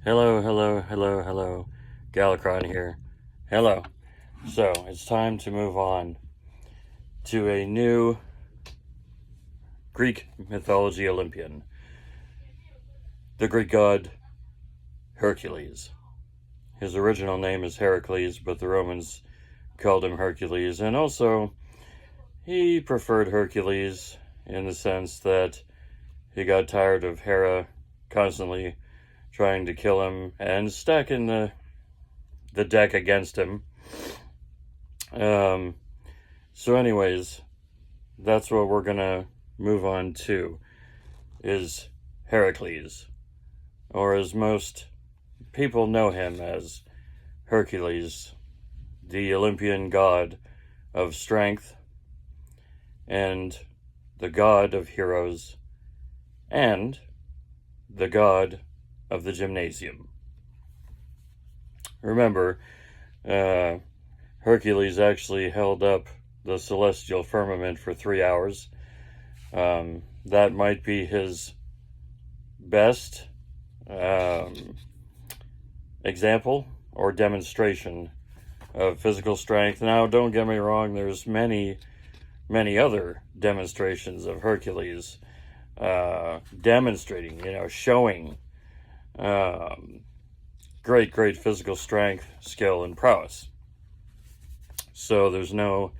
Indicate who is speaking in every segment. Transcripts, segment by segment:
Speaker 1: Hello, hello, hello, hello. Galacron here. Hello. So, it's time to move on to a new Greek mythology Olympian. The Greek god Hercules. His original name is Heracles, but the Romans called him Hercules, and also he preferred Hercules in the sense that he got tired of Hera constantly trying to kill him and stacking the deck against him. So anyways, that's what we're gonna move on to, is Heracles, or as most people know him as Hercules, the Olympian god of strength and the god of heroes and the god of the gymnasium. Remember, Hercules actually held up the celestial firmament for 3 hours. That might be his best example or demonstration of physical strength. Now, don't get me wrong, there's many other demonstrations of Hercules demonstrating, showing great physical strength, skill, and prowess. So there's no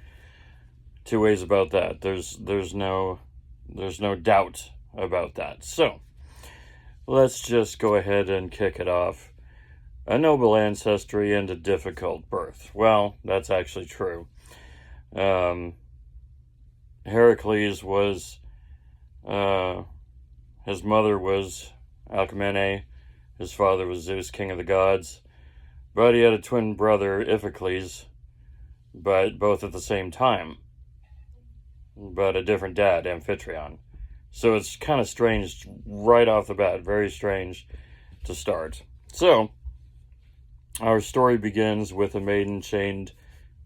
Speaker 1: two ways about that. There's no doubt about that. So let's just go ahead and kick it off. A noble ancestry and a difficult birth. Well, that's actually true. Heracles was, his mother was Alcmene, his father was Zeus, king of the gods, but he had a twin brother, Iphicles, but both at the same time, but a different dad, Amphitryon. So it's kind of strange right off the bat, very strange to start. So, our story begins with a maiden chained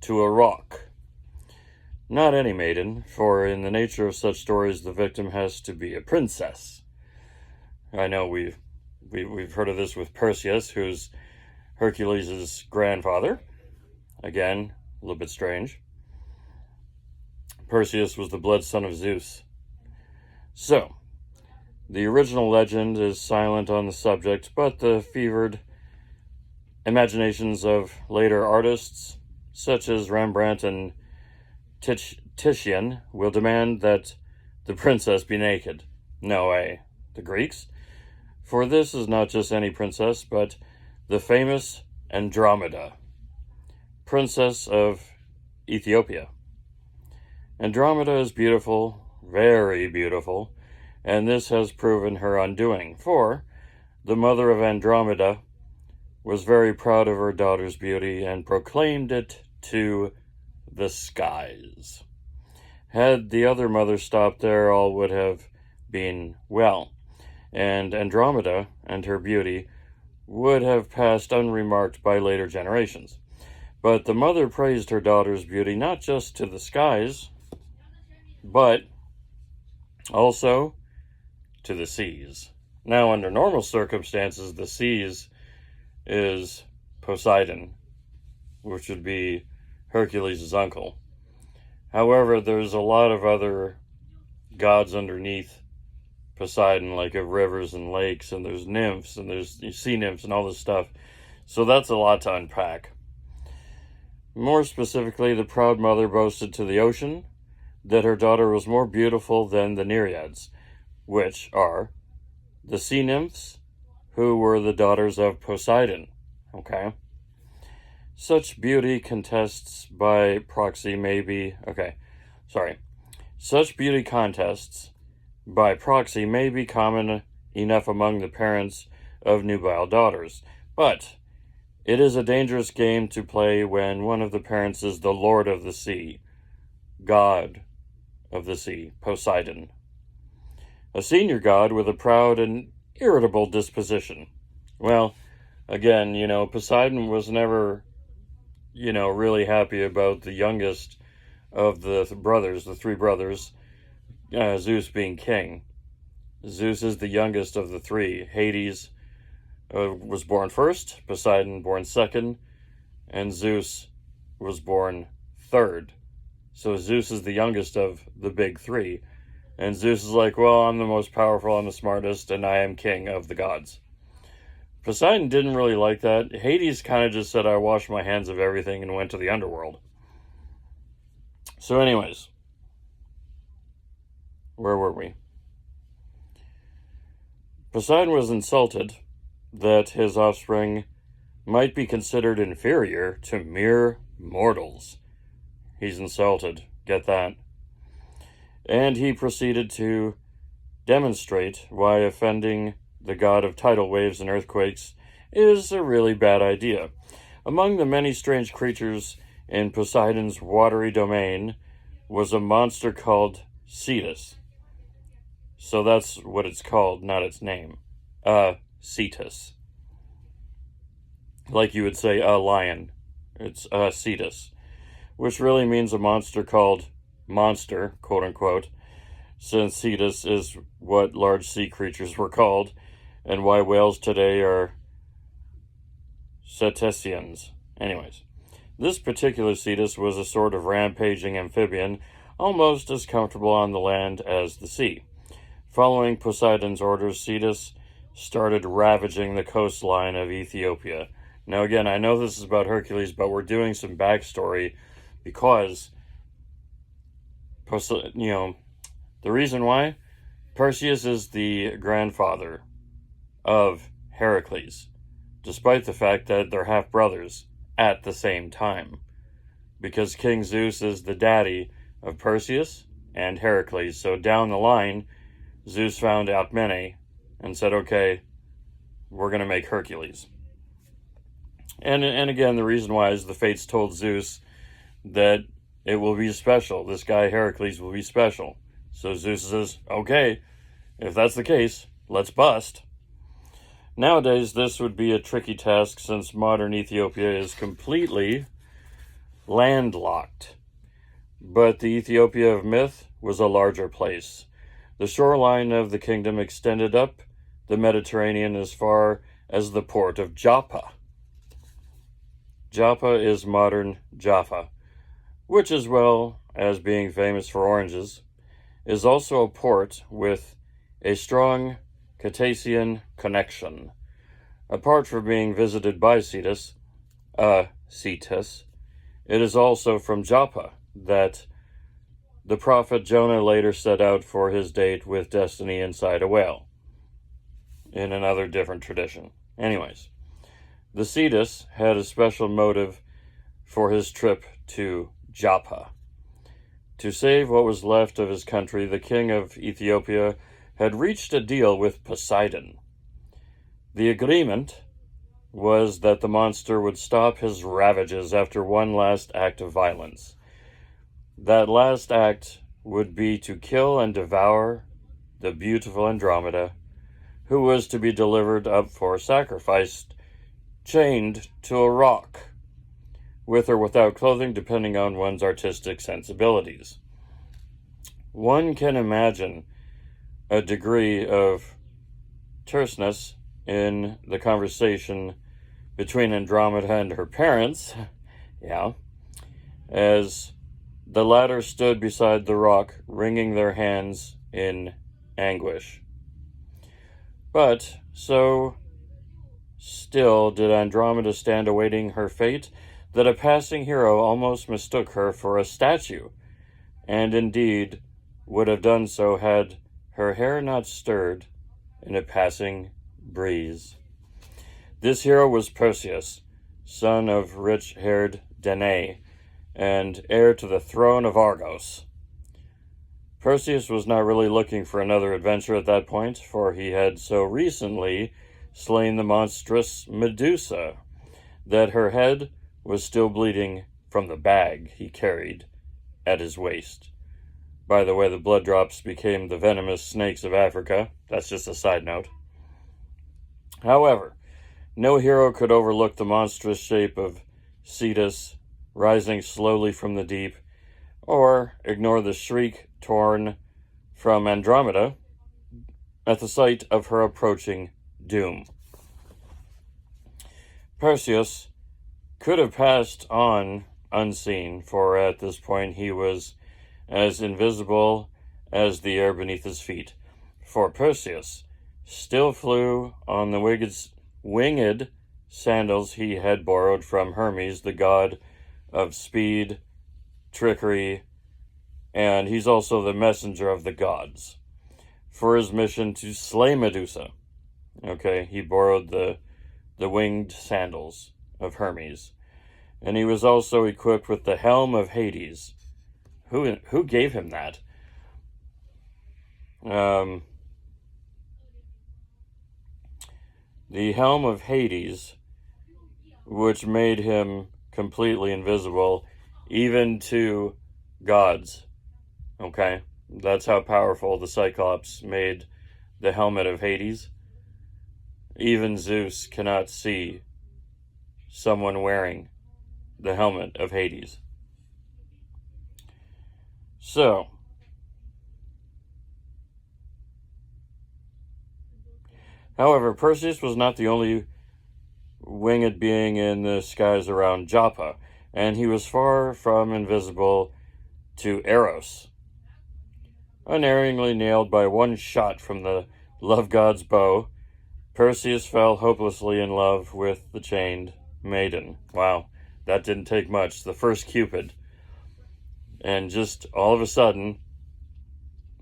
Speaker 1: to a rock. Not any maiden, for in the nature of such stories, the victim has to be a princess. I know we've heard of this with Perseus, who's Hercules' grandfather. Again, a little bit strange. Perseus was the blood son of Zeus. So, the original legend is silent on the subject, but the fevered imaginations of later artists, such as Rembrandt and Titian, will demand that the princess be naked. No way. The Greeks? For this is not just any princess, but the famous Andromeda, princess of Ethiopia. Andromeda is beautiful, very beautiful, and this has proven her undoing, for the mother of Andromeda was very proud of her daughter's beauty and proclaimed it to the skies. Had the other mother stopped there, all would have been well, and Andromeda and her beauty would have passed unremarked by later generations. But the mother praised her daughter's beauty not just to the skies, but also to the seas. Now, under normal circumstances, the seas is Poseidon, which would be Hercules' uncle. However, there's a lot of other gods underneath Poseidon, like of rivers and lakes, and there's nymphs, and there's sea nymphs and all this stuff. So that's a lot to unpack. More specifically, the proud mother boasted to the ocean that her daughter was more beautiful than the Nereids, which are the sea nymphs, who were the daughters of Poseidon. Okay? Such beauty contests by proxy may be... Such beauty contests by proxy may be common enough among the parents of nubile daughters, but it is a dangerous game to play when one of the parents is the Lord of the Sea, God of the Sea, Poseidon, a senior god with a proud and irritable disposition. Well, again, Poseidon was never, really happy about the youngest of the brothers, the three brothers, Zeus being king. Zeus is the youngest of the three. Hades was born first, Poseidon born second, and Zeus was born third. So Zeus is the youngest of the big three. And Zeus is like, well, I'm the most powerful, I'm the smartest, and I am king of the gods. Poseidon didn't really like that. Hades kind of just said, I washed my hands of everything and went to the underworld. So anyways, where were we? Poseidon was insulted that his offspring might be considered inferior to mere mortals. He's insulted. Get that. And he proceeded to demonstrate why offending the god of tidal waves and earthquakes is a really bad idea. Among the many strange creatures in Poseidon's watery domain was a monster called Cetus. So that's what it's called, not its name. Cetus. Like you would say a lion. It's Cetus. Which really means a monster called monster, quote unquote, since Cetus is what large sea creatures were called, and why whales today are cetaceans. Anyways, this particular Cetus was a sort of rampaging amphibian, almost as comfortable on the land as the sea. Following Poseidon's orders, Cetus started ravaging the coastline of Ethiopia. Now again, I know this is about Hercules, but we're doing some backstory because, the reason why, Perseus is the grandfather of Heracles, despite the fact that they're half-brothers at the same time, because King Zeus is the daddy of Perseus and Heracles. So down the line, Zeus found Alcmene and said, okay, we're going to make Hercules. And again, the reason why is the fates told Zeus that it will be special. This guy, Heracles, will be special. So Zeus says, okay, if that's the case, let's bust. Nowadays, this would be a tricky task since modern Ethiopia is completely landlocked. But the Ethiopia of myth was a larger place. The shoreline of the kingdom extended up the Mediterranean as far as the port of Joppa. Joppa is modern Jaffa, which, as well as being famous for oranges, is also a port with a strong Cetacean connection. Apart from being visited by Cetus, it is also from Joppa that the prophet Jonah later set out for his date with destiny inside a whale, in another different tradition. Anyways, the Cetus had a special motive for his trip to Joppa. To save what was left of his country, the king of Ethiopia had reached a deal with Poseidon. The agreement was that the monster would stop his ravages after one last act of violence. That last act would be to kill and devour the beautiful Andromeda, who was to be delivered up for sacrifice, chained to a rock, with or without clothing, depending on one's artistic sensibilities. One can imagine a degree of terseness in the conversation between Andromeda and her parents, as the latter stood beside the rock, wringing their hands in anguish. But so still did Andromeda stand awaiting her fate, that a passing hero almost mistook her for a statue, and indeed would have done so had her hair not stirred in a passing breeze. This hero was Perseus, son of rich-haired Danae, and heir to the throne of Argos. Perseus was not really looking for another adventure at that point, for he had so recently slain the monstrous Medusa that her head was still bleeding from the bag he carried at his waist. By the way, the blood drops became the venomous snakes of Africa. That's just a side note. However, no hero could overlook the monstrous shape of Cetus rising slowly from the deep, or ignore the shriek torn from Andromeda at the sight of her approaching doom. Perseus could have passed on unseen, for at this point he was as invisible as the air beneath his feet. For Perseus still flew on the winged sandals he had borrowed from Hermes, the god of speed, trickery, and he's also the messenger of the gods, for his mission to slay Medusa. Okay, he borrowed the winged sandals of Hermes. And he was also equipped with the helm of Hades. Who gave him that? The helm of Hades, which made him completely invisible, even to gods. Okay? That's how powerful the Cyclops made the helmet of Hades. Even Zeus cannot see someone wearing the helmet of Hades. So, however, Perseus was not the only winged being in the skies around Joppa, and he was far from invisible to Eros. Unerringly nailed by one shot from the love god's bow, Perseus fell hopelessly in love with the chained maiden. Wow, that didn't take much. The first Cupid. And just all of a sudden,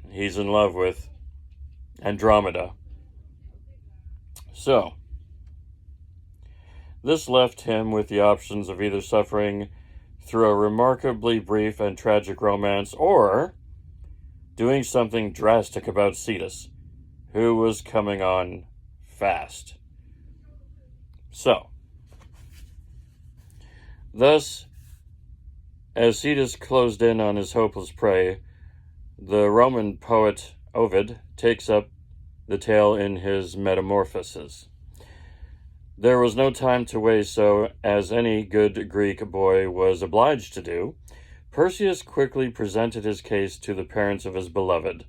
Speaker 1: he's in love with Andromeda. So, this left him with the options of either suffering through a remarkably brief and tragic romance, or doing something drastic about Cetus, who was coming on fast. So, thus, as Cetus closed in on his hopeless prey, the Roman poet Ovid takes up the tale in his Metamorphoses. There was no time to waste, so, as any good Greek boy was obliged to do, Perseus quickly presented his case to the parents of his beloved.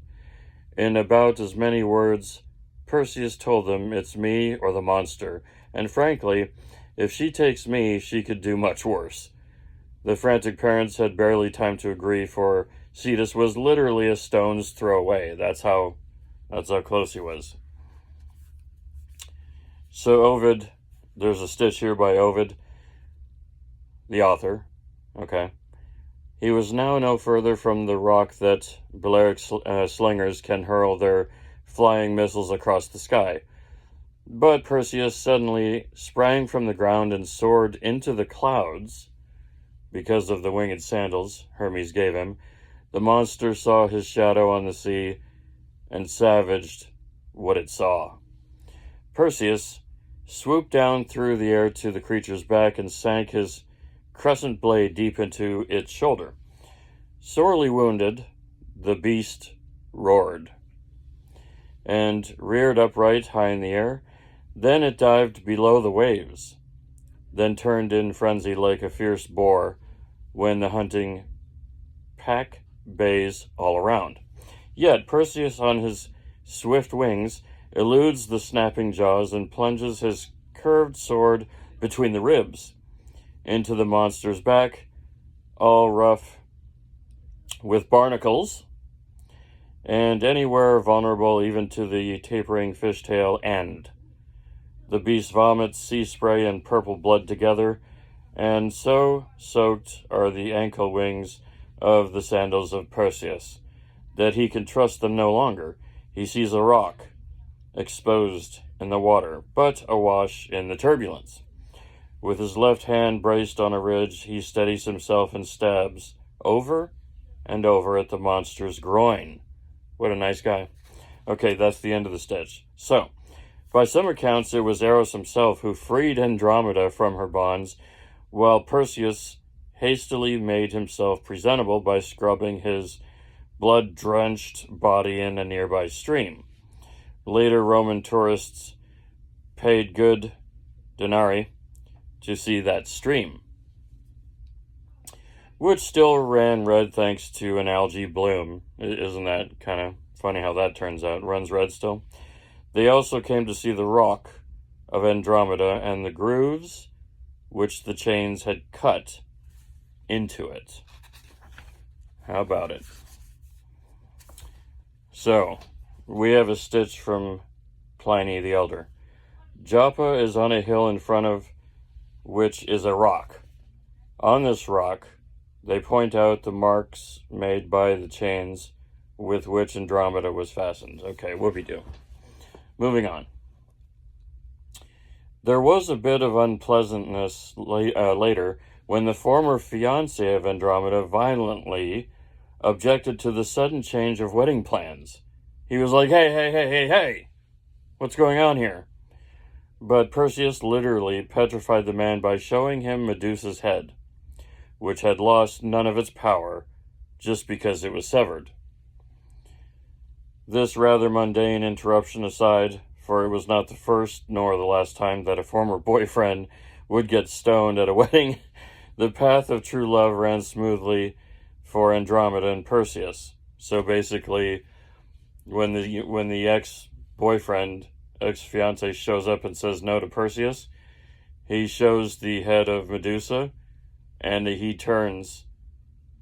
Speaker 1: In about as many words, Perseus told them, "It's me or the monster, and frankly, if she takes me, she could do much worse." The frantic parents had barely time to agree, for Cetus was literally a stone's throw away. That's how close he was. So Ovid, there's a stitch here by Ovid, the author, okay. He was now no further from the rock that Balearic slingers can hurl their flying missiles across the sky. But Perseus suddenly sprang from the ground and soared into the clouds. Because of the winged sandals Hermes gave him, the monster saw his shadow on the sea and savaged what it saw. Perseus swooped down through the air to the creature's back and sank his crescent blade deep into its shoulder. Sorely wounded, the beast roared and reared upright high in the air. Then it dived below the waves, then turned in frenzy like a fierce boar when the hunting pack bays all around. Yet Perseus, on his swift wings, eludes the snapping jaws and plunges his curved sword between the ribs into the monster's back, all rough with barnacles, and anywhere vulnerable even to the tapering fishtail end. The beast vomits sea spray and purple blood together, and so soaked are the ankle wings of the sandals of Perseus that he can trust them no longer. He sees a rock, exposed in the water, but awash in the turbulence. With his left hand braced on a ridge, he steadies himself and stabs over and over at the monster's groin. What a nice guy. Okay, that's the end of the stitch. So, by some accounts, it was Eros himself who freed Andromeda from her bonds, while Perseus hastily made himself presentable by scrubbing his blood-drenched body in a nearby stream. Later, Roman tourists paid good denarii to see that stream, which still ran red thanks to an algae bloom. Isn't that kind of funny how that turns out? Runs red still. They also came to see the rock of Andromeda and the grooves which the chains had cut into it. How about it? So, we have a stitch from Pliny the Elder. Joppa is on a hill in front of which is a rock. On this rock, they point out the marks made by the chains with which Andromeda was fastened. Okay, whoopee-doo. Moving on. There was a bit of unpleasantness later when the former fiancé of Andromeda violently objected to the sudden change of wedding plans. He was like, hey, what's going on here? But Perseus literally petrified the man by showing him Medusa's head, which had lost none of its power just because it was severed. This rather mundane interruption aside, for it was not the first nor the last time that a former boyfriend would get stoned at a wedding, the path of true love ran smoothly for Andromeda and Perseus. So basically, when the ex-fiancé shows up and says no to Perseus, he shows the head of Medusa, and he turns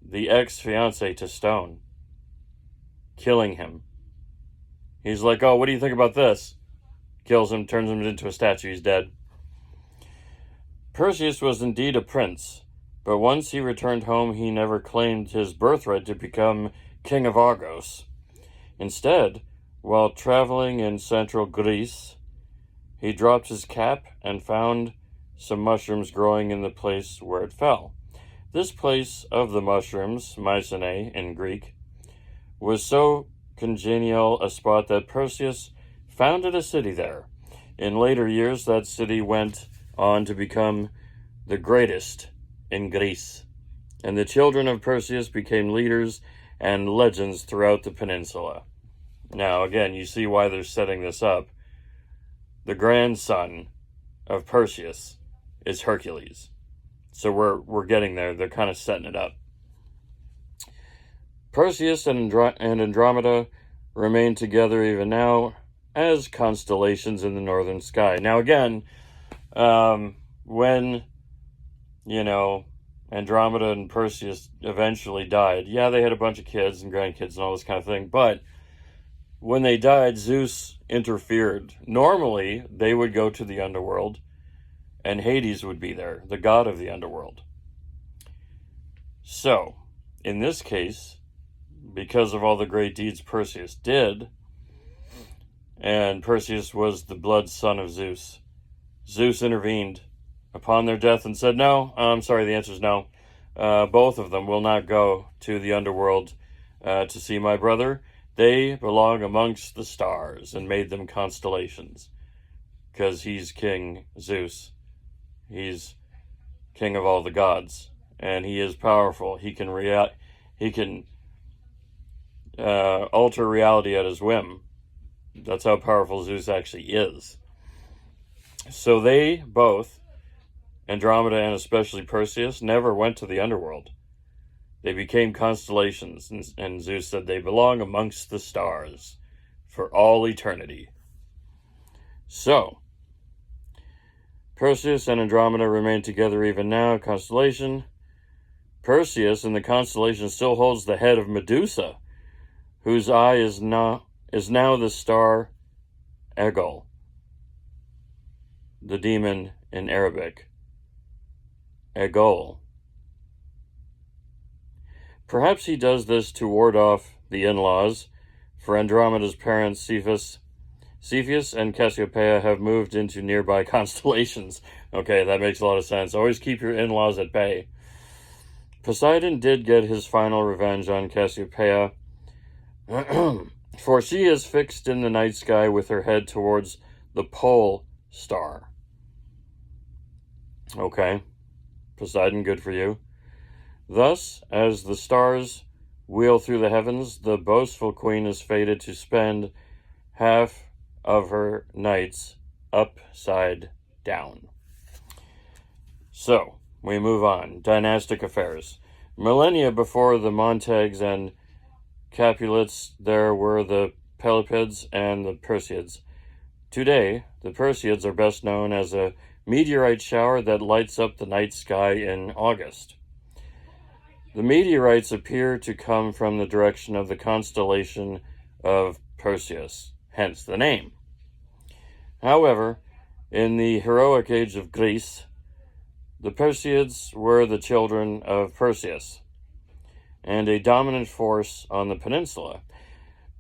Speaker 1: the ex-fiancé to stone, killing him. He's like, oh, what do you think about this? Kills him, turns him into a statue, he's dead. Perseus was indeed a prince, but once he returned home, he never claimed his birthright to become king of Argos. Instead, while traveling in central Greece, he dropped his cap and found some mushrooms growing in the place where it fell. This place of the mushrooms, Mycenae in Greek, was so congenial a spot that Perseus founded a city there. In later years, that city went on to become the greatest in Greece, and the children of Perseus became leaders and legends throughout the peninsula. Now, again, you see why they're setting this up. The grandson of Perseus is Hercules. So we're getting there. They're kind of setting it up. Perseus and Andromeda remain together even now as constellations in the northern sky. Now, again, when, Andromeda and Perseus eventually died, yeah, they had a bunch of kids and grandkids and all this kind of thing, but when they died, Zeus interfered. Normally, they would go to the underworld, and Hades would be there, the god of the underworld. So, in this case, because of all the great deeds Perseus did, and Perseus was the blood son of Zeus, Zeus intervened upon their death and said, no, I'm sorry, the answer is no. Both of them will not go to the underworld to see my brother. They belong amongst the stars, and made them constellations. Because he's King Zeus. He's king of all the gods. And he is powerful. He can alter reality at his whim. That's how powerful Zeus actually is. So they both, Andromeda and especially Perseus, never went to the underworld. They became constellations, and Zeus said they belong amongst the stars for all eternity. So, Perseus and Andromeda remain together even now, constellation. Perseus in the constellation still holds the head of Medusa, whose eye is now the star Egul, the demon in Arabic. Egul. Perhaps he does this to ward off the in-laws, for Andromeda's parents, Cepheus and Cassiopeia, have moved into nearby constellations. Okay, that makes a lot of sense. Always keep your in-laws at bay. Poseidon did get his final revenge on Cassiopeia, for she is fixed in the night sky with her head towards the pole star. Okay, Poseidon, good for you. Thus, as the stars wheel through the heavens, the boastful queen is fated to spend half of her nights upside down. So, we move on. Dynastic affairs. Millennia before the Montagues and Capulets, there were the Peloponnesians and the Perseids. Today, the Perseids are best known as a meteorite shower that lights up the night sky in August. The meteorites appear to come from the direction of the constellation of Perseus, hence the name. However, in the heroic age of Greece, the Perseids were the children of Perseus, and a dominant force on the peninsula.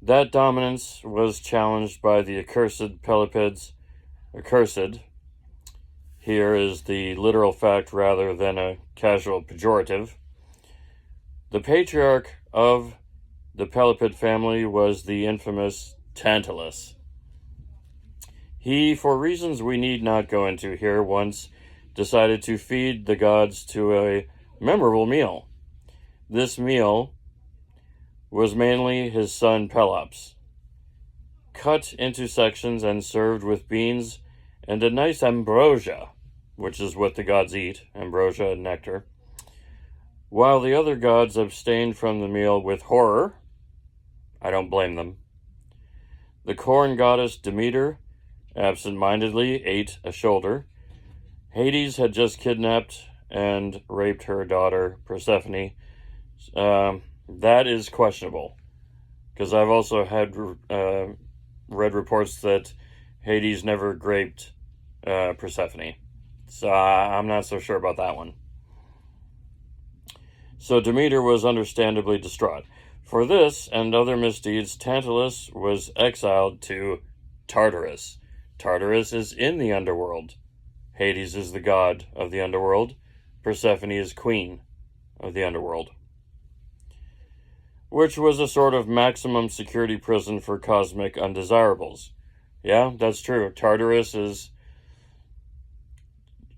Speaker 1: That dominance was challenged by the accursed Peloponnesians. Accursed here is the literal fact rather than a casual pejorative. The patriarch of the Peloponnesian family was the infamous Tantalus. He, for reasons we need not go into here, once decided to feed the gods to a memorable meal. This meal was mainly his son Pelops, cut into sections and served with beans and a nice ambrosia, which is what the gods eat, ambrosia and nectar, while the other gods abstained from the meal with horror. I don't blame them. The corn goddess Demeter absent-mindedly ate a shoulder. Hades had just kidnapped and raped her daughter Persephone. That is questionable, because I've also had read reports that Hades never raped Persephone. So I'm not so sure about that one. So Demeter was understandably distraught. For this and other misdeeds, Tantalus was exiled to Tartarus. Tartarus is in the underworld. Hades is the god of the underworld. Persephone is queen of the underworld, which was a sort of maximum security prison for cosmic undesirables. Yeah, that's true. Tartarus is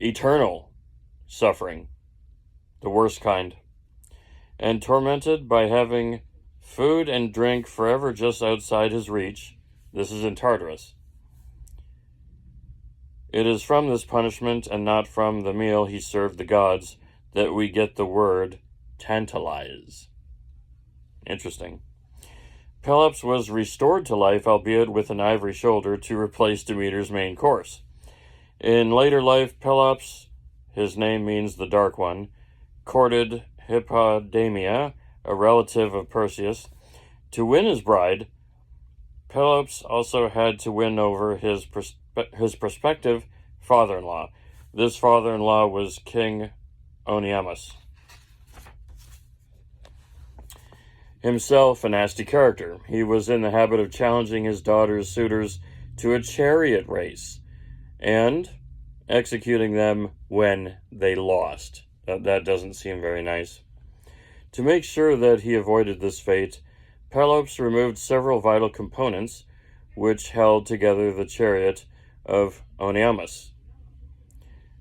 Speaker 1: eternal suffering, the worst kind, and tormented by having food and drink forever just outside his reach. This is in Tartarus. It is from this punishment and not from the meal he served the gods that we get the word tantalize. Interesting. Pelops was restored to life, albeit with an ivory shoulder, to replace Demeter's main course. In later life, Pelops, his name means the Dark One, courted Hippodamia, a relative of Perseus. To win his bride, Pelops also had to win over his prospective father-in-law. This father-in-law was King Oenomaus, himself a nasty character. He was in the habit of challenging his daughter's suitors to a chariot race and executing them when they lost. That doesn't seem very nice. To make sure that he avoided this fate, Pelops removed several vital components which held together the chariot of Oenomaus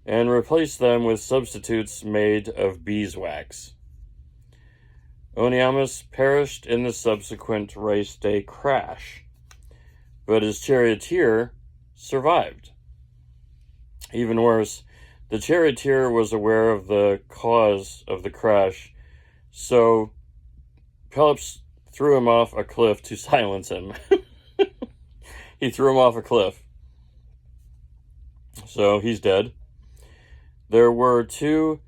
Speaker 1: and replaced them with substitutes made of beeswax. Oenomaus perished in the subsequent race day crash, but his charioteer survived. Even worse, the charioteer was aware of the cause of the crash, so Pelops threw him off a cliff to silence him. He threw him off a cliff. So he's dead. There were two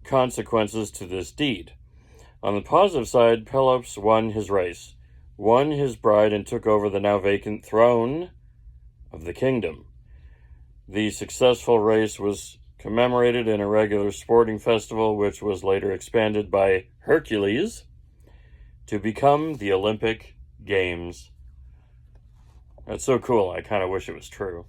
Speaker 1: consequences to this deed. On the positive side, Pelops won his race, won his bride, and took over the now vacant throne of the kingdom. The successful race was commemorated in a regular sporting festival, which was later expanded by Hercules to become the Olympic Games. That's so cool. I kind of wish it was true.